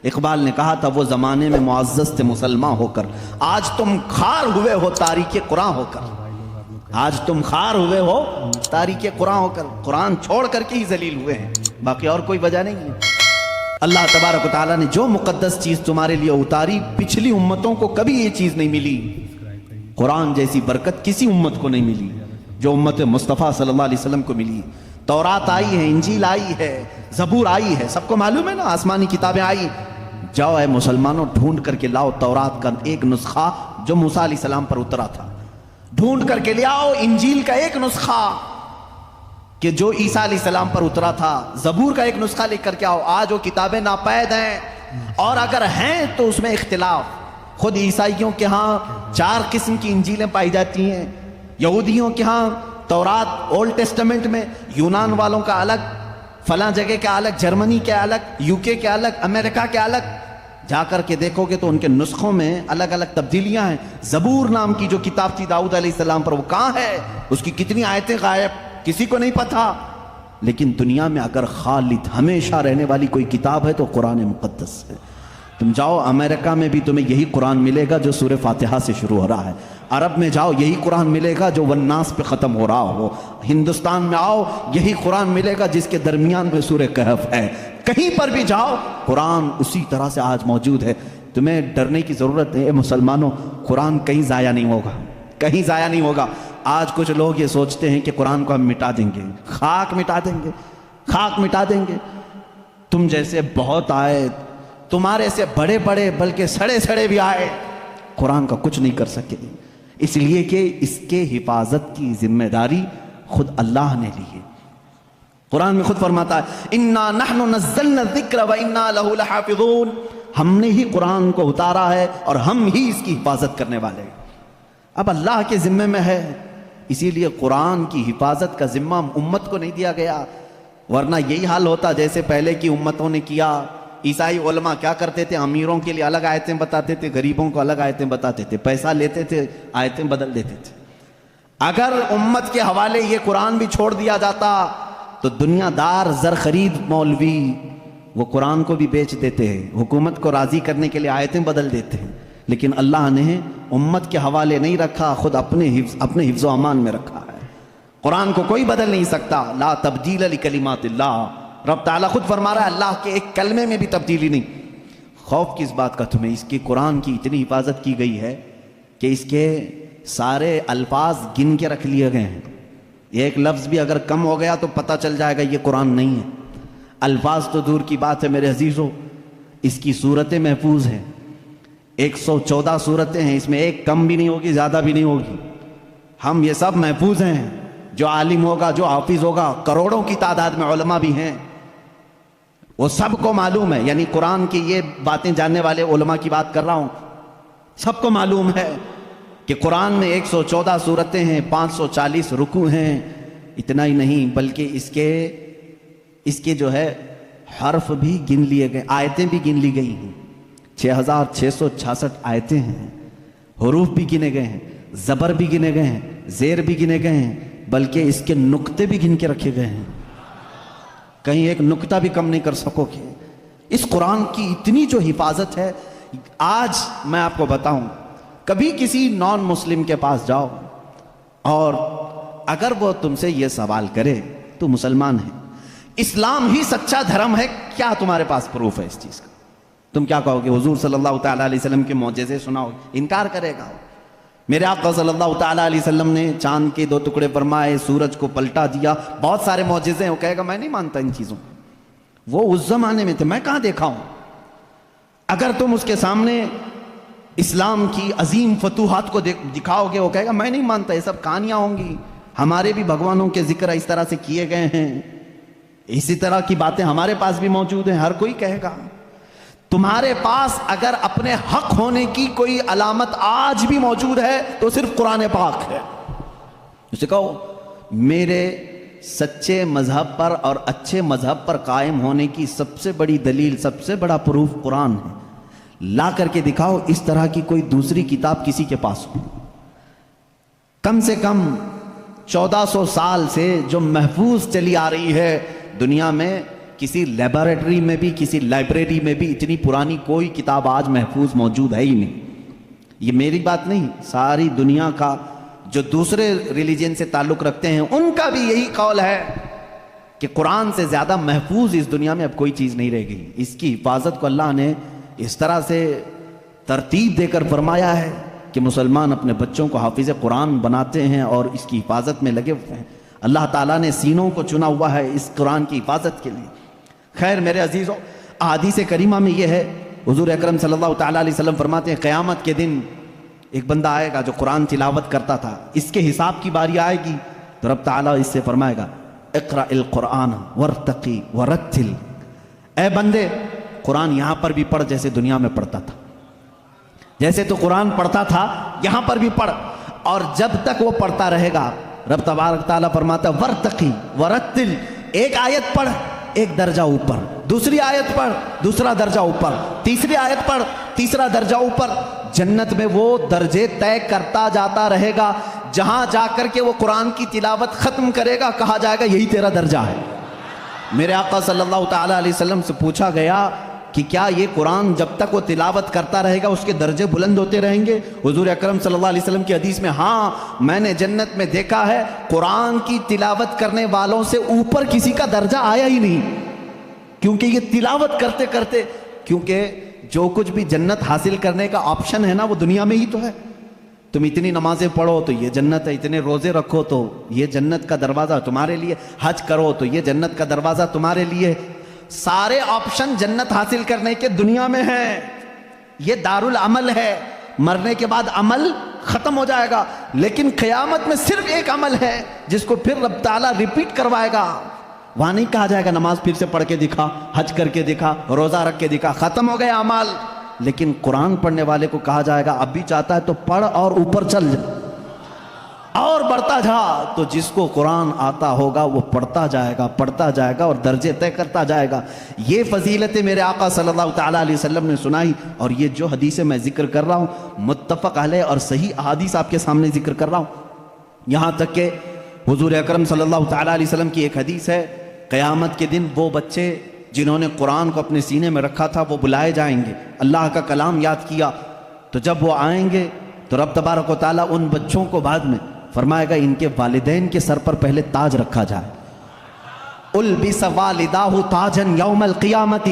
اقبال نے کہا تھا وہ زمانے میں معزز تھے مسلمان ہو کر، آج تم خار ہوئے ہو تاریک قرآن ہو کر، آج تم خار ہوئے ہو تاریک قرآن ہو کر، قرآن چھوڑ کر کے ہی ذلیل ہوئے ہیں، باقی اور کوئی وجہ نہیں ہے۔ اللہ تبارک و تعالیٰ نے جو مقدس چیز تمہارے لیے اتاری، پچھلی امتوں کو کبھی یہ چیز نہیں ملی، قرآن جیسی برکت کسی امت کو نہیں ملی جو امت مصطفیٰ صلی اللہ علیہ وسلم کو ملی۔ تورات آئی ہے، انجیل آئی ہے، زبور آئی ہے، سب کو معلوم ہے نا، آسمانی کتابیں آئی۔ جاؤ اے مسلمانوں، ڈھونڈ کر کے لاؤ تورات کا ایک نسخہ جو موسیٰ علیہ السلام پر اترا تھا، ڈھونڈ کر کے لے آؤ انجیل کا ایک نسخہ کہ جو عیسیٰ علیہ السلام پر اترا تھا، زبور کا ایک نسخہ لے کر کے آؤ۔ آج وہ کتابیں ناپید ہیں، اور اگر ہیں تو اس میں اختلاف۔ خود عیسائیوں کے ہاں 4 قسم کی انجیلیں پائی جاتی ہیں، یہودیوں کے ہاں تورات اولڈ ٹیسٹمنٹ میں، یونان والوں کا الگ، فلاں جگہ کا الگ، جرمنی کے الگ، UK کے الگ، امریکہ کے الگ۔ جا کر کے دیکھو گے تو ان کے نسخوں میں الگ الگ تبدیلیاں ہیں۔ زبور نام کی جو کتاب تھی داؤد علیہ السلام پر، وہ کہاں ہے؟ اس کی کتنی آیتیں غائب، کسی کو نہیں پتا۔ لیکن دنیا میں اگر خالد ہمیشہ رہنے والی کوئی کتاب ہے تو قرآن مقدس ہے۔ تم جاؤ امریکہ میں بھی تمہیں یہی قرآن ملے گا جو سورہ فاتحہ سے شروع ہو رہا ہے، عرب میں جاؤ یہی قرآن ملے گا جو والناس پہ ختم ہو رہا ہو، ہندوستان میں آؤ یہی قرآن ملے گا جس کے درمیان میں سورہ کہف ہے۔ کہیں پر بھی جاؤ قرآن اسی طرح سے آج موجود ہے۔ تمہیں ڈرنے کی ضرورت ہے مسلمانوں، قرآن کہیں ضائع نہیں ہوگا، کہیں ضائع نہیں ہوگا۔ آج کچھ لوگ یہ سوچتے ہیں کہ قرآن کو ہم مٹا دیں گے، خاک مٹا دیں گے، خاک مٹا دیں گے۔ تم جیسے بہت آئے، تمہارے سے بڑے بڑے بلکہ سڑے سڑے بھی آئے، قرآن کا کچھ نہیں کر سکے، اس لیے کہ اس کے حفاظت کی ذمہ داری خود اللہ نے لی ہے۔ قرآن میں خود فرماتا ہے اِنَّا نَحْنُ نَزَّلْنَا الذِّكْرَ وَإِنَّا لَهُ لَحَافِظُونَ، ہم نے ہی قرآن کو اتارا ہے اور ہم ہی اس کی حفاظت کرنے والے ہیں۔ اب اللہ کے ذمے میں ہے، اسی لیے قرآن کی حفاظت کا ذمہ امت کو نہیں دیا گیا، ورنہ یہی حال ہوتا جیسے پہلے کی امتوں نے کیا۔ عیسائی علماء کیا کرتے تھے؟ امیروں کے لیے الگ آیتیں بتاتے تھے، غریبوں کو الگ آیتیں بتاتے تھے، پیسہ لیتے تھے، آیتیں بدل دیتے تھے۔ اگر امت کے حوالے یہ قرآن بھی چھوڑ دیا جاتا تو دنیا دار زر خرید مولوی وہ قرآن کو بھی بیچ دیتے ہیں، حکومت کو راضی کرنے کے لیے آیتیں بدل دیتے ہیں، لیکن اللہ نے امت کے حوالے نہیں رکھا، خود اپنے حفظ و امان میں رکھا ہے۔ قرآن کو کوئی بدل نہیں سکتا، لا تبدیل لکلمات اللہ، رب تعالیٰ خود فرما رہا ہے اللہ کے ایک کلمے میں بھی تبدیلی نہیں۔ خوف کس بات کا تمہیں؟ اس کی قرآن کی اتنی حفاظت کی گئی ہے کہ اس کے سارے الفاظ گن کے رکھ لیے گئے ہیں، ایک لفظ بھی اگر کم ہو گیا تو پتہ چل جائے گا یہ قرآن نہیں ہے۔ الفاظ تو دور کی بات ہے میرے عزیزو، اس کی صورتیں محفوظ ہیں، 114 صورتیں ہیں، اس میں ایک کم بھی نہیں ہوگی، زیادہ بھی نہیں ہوگی۔ ہم یہ سب محفوظ ہیں، جو عالم ہوگا، جو حافظ ہوگا، کروڑوں کی تعداد میں علماء بھی ہیں، وہ سب کو معلوم ہے، یعنی قرآن کی یہ باتیں جاننے والے علماء کی بات کر رہا ہوں، سب کو معلوم ہے کہ قرآن میں 114 صورتیں ہیں، 540 رکوع ہیں۔ اتنا ہی نہیں بلکہ اس کے جو ہے حرف بھی گن لیے گئے، آیتیں بھی گن لی گئی ہیں، 6666 آیتیں ہیں، حروف بھی گنے گئے ہیں، زبر بھی گنے گئے ہیں، زیر بھی گنے گئے ہیں، بلکہ اس کے نقطے بھی گن کے رکھے گئے ہیں، کہیں ایک نقطہ بھی کم نہیں کر سکو گے۔ اس قرآن کی اتنی جو حفاظت ہے، آج میں آپ کو بتاؤں، کبھی کسی نان مسلم کے پاس جاؤ اور اگر وہ تم سے یہ سوال کرے تو مسلمان ہے، اسلام ہی سچا دھرم ہے، کیا تمہارے پاس پروف ہے اس چیز کا؟ تم کیا کہو گے؟ حضور صلی اللہ تعالیٰ علیہ وسلم کے معجزے سناؤ؟ انکار کرے گا۔ میرے آقا صلی اللہ تعالیٰ علیہ وسلم نے چاند کے 2 ٹکڑے فرمائے، سورج کو پلٹا دیا، بہت سارے معجزے ہیں، وہ کہے گا میں نہیں مانتا ان چیزوں کو، وہ اس زمانے میں تھے، میں کہاں دیکھا ہوں۔ اگر تم اس کے سامنے اسلام کی عظیم فتوحات کو دکھاؤ گے، وہ کہے گا میں نہیں مانتا، یہ سب کہانیاں ہوں گی، ہمارے بھی بھگوانوں کے ذکر اس طرح سے کیے گئے ہیں، اسی طرح کی باتیں ہمارے پاس بھی موجود ہیں، ہر کوئی کہے گا۔ تمہارے پاس اگر اپنے حق ہونے کی کوئی علامت آج بھی موجود ہے تو صرف قرآن پاک ہے۔ اسے کہو میرے سچے مذہب پر اور اچھے مذہب پر قائم ہونے کی سب سے بڑی دلیل، سب سے بڑا پروف قرآن ہے، لا کر کے دکھاؤ اس طرح کی کوئی دوسری کتاب کسی کے پاس ہو۔ کم سے کم 1400 سال سے جو محفوظ چلی آ رہی ہے دنیا میں، کسی لیبارٹری میں بھی، کسی لائبریری میں بھی اتنی پرانی کوئی کتاب آج محفوظ موجود ہے ہی نہیں۔ یہ میری بات نہیں، ساری دنیا کا جو دوسرے ریلیجن سے تعلق رکھتے ہیں ان کا بھی یہی قول ہے کہ قرآن سے زیادہ محفوظ اس دنیا میں اب کوئی چیز نہیں رہ گئی۔ اس کی حفاظت کو اللہ نے اس طرح سے ترتیب دے کر فرمایا ہے کہ مسلمان اپنے بچوں کو حافظ قرآن بناتے ہیں اور اس کی حفاظت میں لگے ہوئے ہیں۔ اللہ تعالیٰ نے سینوں کو چنا ہوا ہے اس قرآن کی حفاظت کے لیے۔ خیر میرے عزیزو، احادیث کریمہ میں یہ ہے، حضور اکرم صلی اللہ تعالیٰ علیہ وسلم فرماتے ہیں قیامت کے دن ایک بندہ آئے گا جو قرآن تلاوت کرتا تھا، اس کے حساب کی باری آئے گی تو رب تعالیٰ اس سے فرمائے گا اقرأ القرآن ورتقی ورتل، اے بندے قرآن یہاں پر بھی پڑھ جیسے دنیا میں پڑھتا تھا، جیسے تو قرآن پڑھتا تھا یہاں پر بھی پڑھ، اور جب تک وہ پڑھتا رہے گا رب تبارک تعالیٰ فرماتا ہے ورتقی ورتل، ایک آیت پڑھ ایک درجہ اوپر، دوسری آیت پڑھ دوسرا درجہ اوپر، تیسری آیت پڑھ تیسرا درجہ اوپر۔ جنت میں وہ درجے طے کرتا جاتا رہے گا، جہاں جا کر کے وہ قرآن کی تلاوت ختم کرے گا کہا جائے گا یہی تیرا درجہ ہے۔ میرے آقا صلی اللہ تعالیٰ علیہ وسلم سے پوچھا گیا کہ کیا یہ قرآن جب تک وہ تلاوت کرتا رہے گا اس کے درجے بلند ہوتے رہیں گے؟ حضور اکرم صلی اللہ علیہ وسلم کی حدیث میں ہاں، میں نے جنت میں دیکھا ہے قرآن کی تلاوت کرنے والوں سے اوپر کسی کا درجہ آیا ہی نہیں، کیونکہ یہ تلاوت کرتے کرتے، کیونکہ جو کچھ بھی جنت حاصل کرنے کا آپشن ہے نا وہ دنیا میں ہی تو ہے۔ تم اتنی نمازیں پڑھو تو یہ جنت ہے، اتنے روزے رکھو تو یہ جنت کا دروازہ تمہارے لیے، حج کرو تو یہ جنت کا دروازہ تمہارے لیے، سارے آپشن جنت حاصل کرنے کے دنیا میں ہیں۔ یہ دارالعمل ہے، مرنے کے بعد عمل ختم ہو جائے گا، لیکن قیامت میں صرف ایک عمل ہے جس کو پھر رب تعالیٰ ریپیٹ کروائے گا۔ وہاں نہیں کہا جائے گا نماز پھر سے پڑھ کے دکھا، حج کر کے دکھا، روزہ رکھ کے دکھا، ختم ہو گئے اعمال، لیکن قرآن پڑھنے والے کو کہا جائے گا اب بھی چاہتا ہے تو پڑھ اور اوپر چل جا اور بڑھتا جا۔ تو جس کو قرآن آتا ہوگا وہ پڑھتا جائے گا اور درجے طے کرتا جائے گا۔ یہ فضیلتیں میرے آقا صلی اللہ تعالیٰ علیہ وسلم نے سنائی، اور یہ جو حدیثیں میں ذکر کر رہا ہوں متفق علیہ اور صحیح احادیث آپ کے سامنے ذکر کر رہا ہوں۔ یہاں تک کہ حضور اکرم صلی اللہ تعالیٰ علیہ وسلم کی ایک حدیث ہے، قیامت کے دن وہ بچے جنہوں نے قرآن کو اپنے سینے میں رکھا تھا وہ بلائے جائیں گے، اللہ کا کلام یاد کیا، تو جب وہ آئیں گے تو رب تبارک و تعالیٰ ان بچوں کو بعد میں فرمائے گا ان کے والدین کے سر پر پہلے تاج رکھا جائے۔ البس والداہ تاجا یوم القیامت،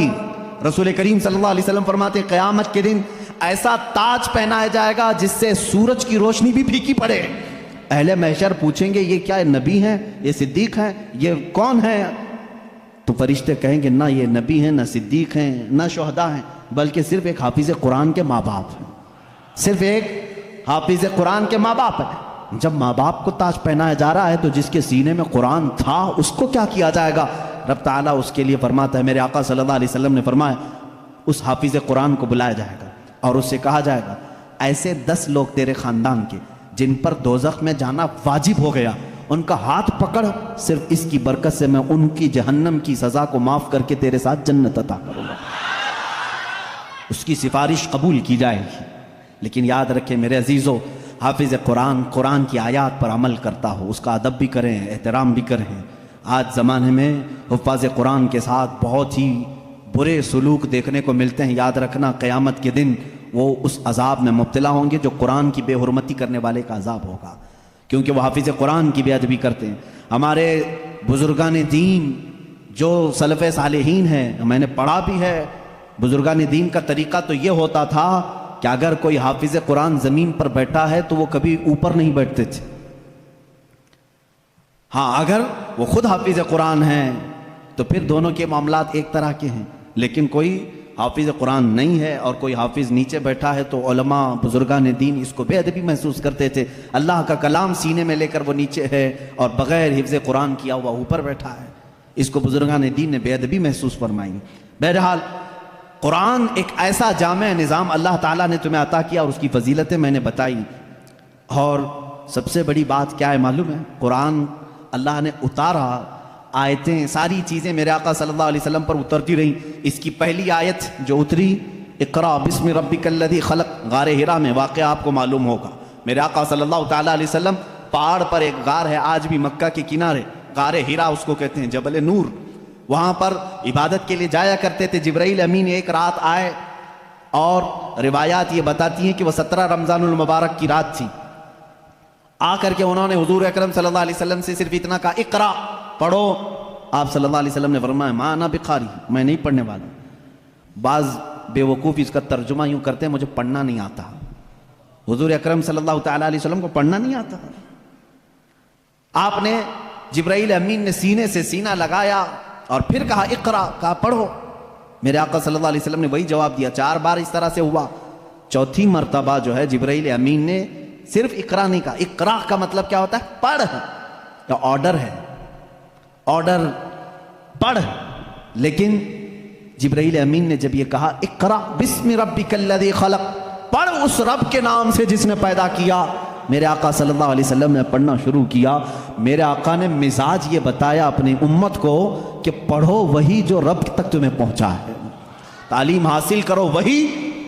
رسول کریم صلی اللہ علیہ وسلم فرماتے ہیں قیامت کے دن ایسا تاج پہنایا جائے گا جس سے سورج کی روشنی بھی پھیکی پڑے۔ اہل محشر پوچھیں گے یہ کیا نبی ہیں، یہ صدیق ہیں، یہ کون ہیں؟ تو فرشتے کہیں گے نہ یہ نبی ہیں، نہ صدیق ہیں، نہ شہداء ہیں، بلکہ صرف ایک حافظ قرآن کے ماں باپ ہیں، صرف ایک حافظ قرآن کے ماں باپ ہیں۔ جب ماں باپ کو تاج پہنایا جا رہا ہے تو جس کے سینے میں قرآن تھا اس کو کیا کیا جائے گا؟ رب تعالیٰ اس کے لیے فرماتا ہے، میرے آقا صلی اللہ علیہ وسلم نے فرمایا اس حافظ قرآن کو بلایا جائے گا اور اس سے کہا جائے گا ایسے 10 لوگ تیرے خاندان کے جن پر دوزخ میں جانا واجب ہو گیا، ان کا ہاتھ پکڑ، صرف اس کی برکت سے میں ان کی جہنم کی سزا کو معاف کر کے تیرے ساتھ جنت عطا کروں گا۔ اس کی سفارش قبول کی جائے گی۔ لیکن یاد رکھیں میرے عزیزو، حافظ قرآن کی آیات پر عمل کرتا ہو، اس کا ادب بھی کریں، احترام بھی کریں۔ آج زمانے میں حفاظ قرآن کے ساتھ بہت ہی برے سلوک دیکھنے کو ملتے ہیں۔ یاد رکھنا قیامت کے دن وہ اس عذاب میں مبتلا ہوں گے جو قرآن کی بے حرمتی کرنے والے کا عذاب ہوگا، کیونکہ وہ حافظ قرآن کی بے ادبی کرتے ہیں۔ ہمارے بزرگان دین جو سلف صالحین ہیں، میں نے پڑھا بھی ہے، بزرگان دین کا طریقہ تو یہ ہوتا تھا کہ اگر کوئی حافظ قرآن زمین پر بیٹھا ہے تو وہ کبھی اوپر نہیں بیٹھتے تھے۔ ہاں اگر وہ خود حافظ قرآن ہیں تو پھر دونوں کے معاملات ایک طرح کے ہیں، لیکن کوئی حافظ قرآن نہیں ہے اور کوئی حافظ نیچے بیٹھا ہے تو علماء بزرگان دین اس کو بے ادبی محسوس کرتے تھے۔ اللہ کا کلام سینے میں لے کر وہ نیچے ہے اور بغیر حفظ قرآن کیا ہوا اوپر بیٹھا ہے، اس کو بزرگان دین نے بے ادبی محسوس فرمائی۔ بہرحال قرآن ایک ایسا جامع نظام اللہ تعالیٰ نے تمہیں عطا کیا اور اس کی فضیلتیں میں نے بتائی، اور سب سے بڑی بات کیا ہے معلوم ہے؟ قرآن اللہ نے اتارا، آیتیں ساری چیزیں میرے آقا صلی اللہ علیہ وسلم پر اترتی رہیں۔ اس کی پہلی آیت جو اتری اقرا بسم ربک الذی خلق، غار ہرا میں، واقعہ آپ کو معلوم ہوگا۔ میرے آقا صلی اللہ تعالیٰ علیہ وسلم، پہاڑ پر ایک غار ہے آج بھی مکہ کے کنارے، غار ہرا اس کو کہتے ہیں، جبل نور، وہاں پر عبادت کے لیے جایا کرتے تھے. جبرائیل امین ایک رات آئے اور روایات یہ بتاتی ہیں کہ وہ 17 رمضان المبارک کی رات تھی. آ کر کے انہوں نے حضور اکرم صلی اللہ علیہ وسلم سے صرف اتنا کہا اقرا پڑھو. آپ صلی اللہ علیہ وسلم نے فرمایا ما انا بقاری، میں نہیں پڑھنے والا. بعض بے وقوف اس کا ترجمہ یوں کرتے ہیں مجھے پڑھنا نہیں آتا. حضور اکرم صلی اللہ تعالیٰ علیہ وسلم کو پڑھنا نہیں آتا. آپ نے جبرائیل امین نے سینے سے سینہ لگایا اور پھر کہا اقرا، کہا پڑھو. میرے آقا صلی اللہ علیہ وسلم نے وہی جواب دیا. 4 بار اس طرح سے ہوا. چوتھی مرتبہ جو ہے جبرائیل امین نے صرف اقرا نہیں کہا. اقرا کا مطلب کیا ہوتا ہے؟ پڑھ. یا آرڈر ہے، آرڈر پڑھ. لیکن جبرائیل امین نے جب یہ کہا اقرا بسم ربک الذی خلق، پڑھ اس رب کے نام سے جس نے پیدا کیا، میرے آقا صلی اللہ علیہ وسلم نے پڑھنا شروع کیا. میرے آقا نے مزاج یہ بتایا اپنی امت کو کہ پڑھو وہی جو رب تک تمہیں پہنچا ہے. تعلیم حاصل کرو وہی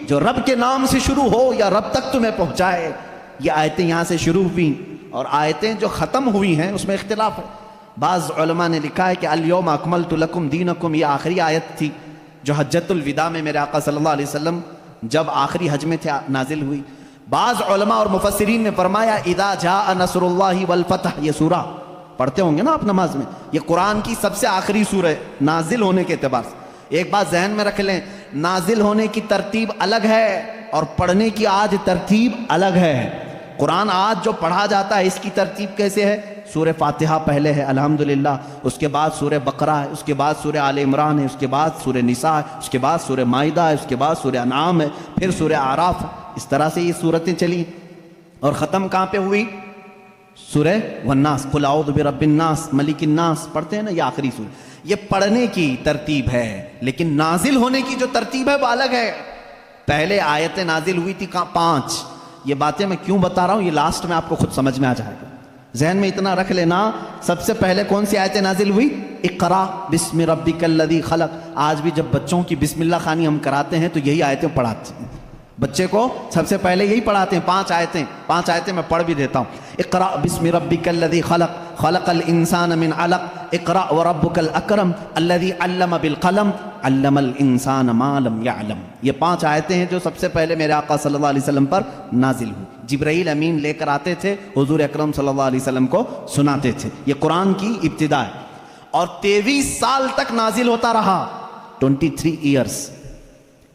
جو رب کے نام سے شروع ہو یا رب تک تمہیں پہنچائے. یہ آیتیں یہاں سے شروع ہوئی اور آیتیں جو ختم ہوئی ہیں اس میں اختلاف ہے. بعض علماء نے لکھا ہے کہ الیوم اکملت لکم دینکم، یہ آخری آیت تھی جو حجۃ الوداع میں میرے آقا صلی اللہ علیہ وسلم جب آخری حج میں تھے نازل ہوئی. بعض علماء اور مفسرین نے فرمایا اذا جاء نصر اللہ والفتح، یہ سورہ پڑھتے ہوں گے نا آپ نماز میں، یہ قرآن کی سب سے آخری سورہ نازل ہونے کے اعتبار سے. ایک بات ذہن میں رکھ لیں، نازل ہونے کی ترتیب الگ ہے اور پڑھنے کی آج ترتیب الگ ہے. قرآن آج جو پڑھا جاتا ہے اس کی ترتیب کیسے ہے؟ سورہ فاتحہ پہلے ہے الحمدللہ، اس کے بعد سورہ بقرہ ہے، اس کے بعد سورہ آل عمران ہے، اس کے بعد سورہ نساء ہے، اس کے بعد سورہ مائدہ ہے، اس کے بعد سورہ انعام ہے، پھر سورہ اعراف ہے. اس طرح سے یہ سورتیں چلی اور ختم کہاں پہ ہوئی؟ سورہ والناس، قل اعوذ برب الناس ملک الناس پڑھتے ہیں نا، یہ آخری سورہ. یہ پڑھنے کی ترتیب ہے لیکن نازل ہونے کی جو ترتیب ہے وہ الگ ہے. پہلے آیتیں نازل ہوئی تھی 5. یہ باتیں میں کیوں بتا رہا ہوں یہ لاسٹ میں آپ کو خود سمجھ میں آ جائے گا. ذہن میں اتنا رکھ لینا، سب سے پہلے کون سی آیتیں نازل ہوئی؟ اقرا بسم ربک الذی خلق. آج بھی جب بچوں کی بسم اللہ خوانی ہم کراتے ہیں تو یہی آیتیں پڑھاتے ہیں. بچے کو سب سے پہلے یہی پڑھاتے ہیں. 5 آیتیں میں پڑھ بھی دیتا ہوں. اقرا بسم ربک الذی خلق خلق الانسان من علق اقرا وربک الاکرم الذی علم بالقلم علم الانسان ما لم يعلم. یہ 5 آیتیں ہیں جو سب سے پہلے میرے آقا صلی اللہ علیہ وسلم پر نازل ہوئی. جبرائیل امین لے کر آتے تھے، حضور اکرم صلی اللہ علیہ وسلم کو سناتے تھے. یہ قرآن کی ابتدا ہے اور 23 سال تک نازل ہوتا رہا. 23 ایئرس،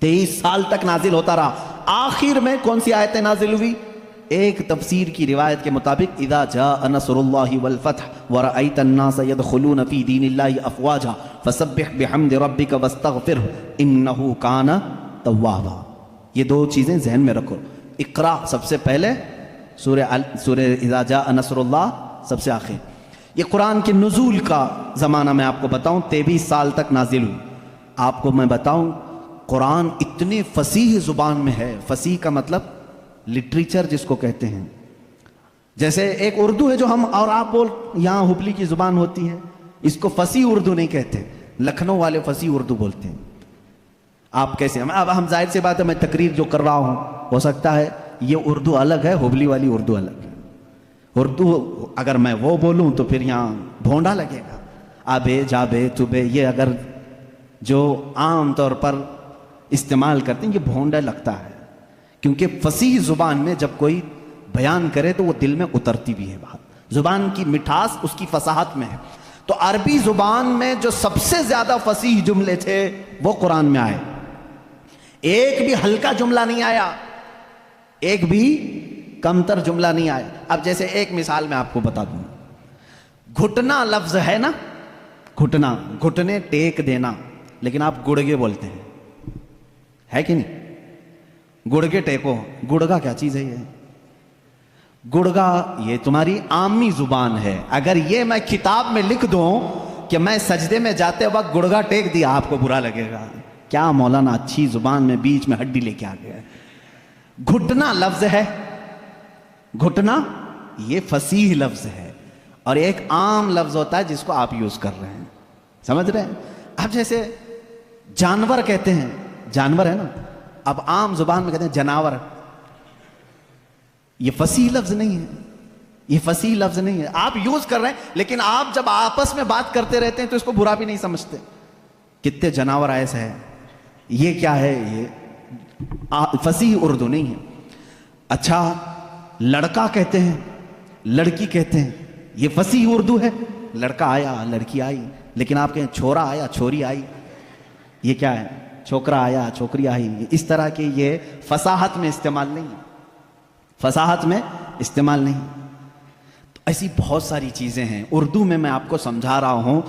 23 سال تک نازل ہوتا رہا. آخر میں کون سی آیتیں نازل ہوئی؟ ایک تفسیر کی روایت کے مطابق اذا جاء نصر اللہ والفتح ورأیت الناس يدخلون فی دین اللہ افواجا فسبح بحمد ربک واستغفرہ انہ کان توابا. یہ 2 چیزیں ذہن میں رکھو. اقرا سب سے پہلے، سورہ اذا جاء نصر اللہ سب سے آخر. یہ قرآن کے نزول کا زمانہ میں آپ کو بتاؤں 23 سال تک نازل ہوئی. آپ کو میں بتاؤں قرآن اتنے فصیح زبان میں ہے. فصیح کا مطلب لٹریچر جس کو کہتے ہیں. جیسے ایک اردو ہے جو ہم اور آپ بول یہاں ہبلی کی زبان ہوتی ہے، اس کو فصیح اردو نہیں کہتے، لکھنؤ والے فصیح اردو بولتے ہیں. آپ کیسے اب ہم ظاہر سی بات ہے میں تقریر جو کر رہا ہوں ہو سکتا ہے یہ اردو الگ ہے، ہبلی والی اردو الگ ہے. اردو اگر میں وہ بولوں تو پھر یہاں بھونڈا لگے گا. آبے جابے تبے یہ اگر جو عام طور پر استعمال کرتے ہیں یہ بھونڈا لگتا ہے، کیونکہ فصیح زبان میں جب کوئی بیان کرے تو وہ دل میں اترتی بھی ہے بات. زبان کی مٹھاس اس کی فصاحت میں ہے. تو عربی زبان میں جو سب سے زیادہ فصیح جملے تھے وہ قرآن میں آئے. ایک بھی ہلکا جملہ نہیں آیا، ایک بھی کمتر جملہ نہیں آیا. اب جیسے ایک مثال میں آپ کو بتا دوں، گھٹنا لفظ ہے نا، گھٹنا، گھٹنے ٹیک دینا، لیکن آپ گڑگے بولتے ہیں، ہے کہ نہیں؟ گڑگے ٹیکو، گڑگا کیا چیز ہے؟ یہ گڑگا یہ تمہاری عامی زبان ہے. اگر یہ میں کتاب میں لکھ دوں کہ میں سجدے میں جاتے وقت گڑگا ٹیک دیا آپ کو برا لگے گا. کیا مولانا اچھی زبان میں بیچ میں ہڈی لے کے آ گیا. گھٹنا لفظ ہے، گھٹنا یہ فصیح لفظ ہے اور ایک عام لفظ ہوتا ہے جس کو آپ یوز کر رہے ہیں. سمجھ رہے ہیں؟ اب جیسے جانور کہتے ہیں، جانور ہے نا، اب عام زبان میں کہتے ہیں جناور. یہ فصیح لفظ نہیں ہے، یہ فصیح لفظ نہیں ہے. آپ یوز کر رہے ہیں لیکن آپ جب آپس میں بات کرتے رہتے ہیں تو اس کو برا بھی نہیں سمجھتے. کتنے جانور ایسے ہیں. یہ کیا ہے؟ یہ فصیح اردو نہیں ہے. اچھا لڑکا کہتے ہیں، لڑکی کہتے ہیں، یہ فصیح اردو ہے؟ لڑکا آیا لڑکی آئی، لیکن آپ کہیں چھورا آیا چھوری آئی، یہ کیا ہے؟ چھوکرا آیا چھوکری آئی. اس طرح کے یہ فصاحت میں استعمال نہیں ہے، فصاحت میں استعمال نہیں. تو ایسی بہت ساری چیزیں ہیں اردو میں آپ کو سمجھا رہا ہوں.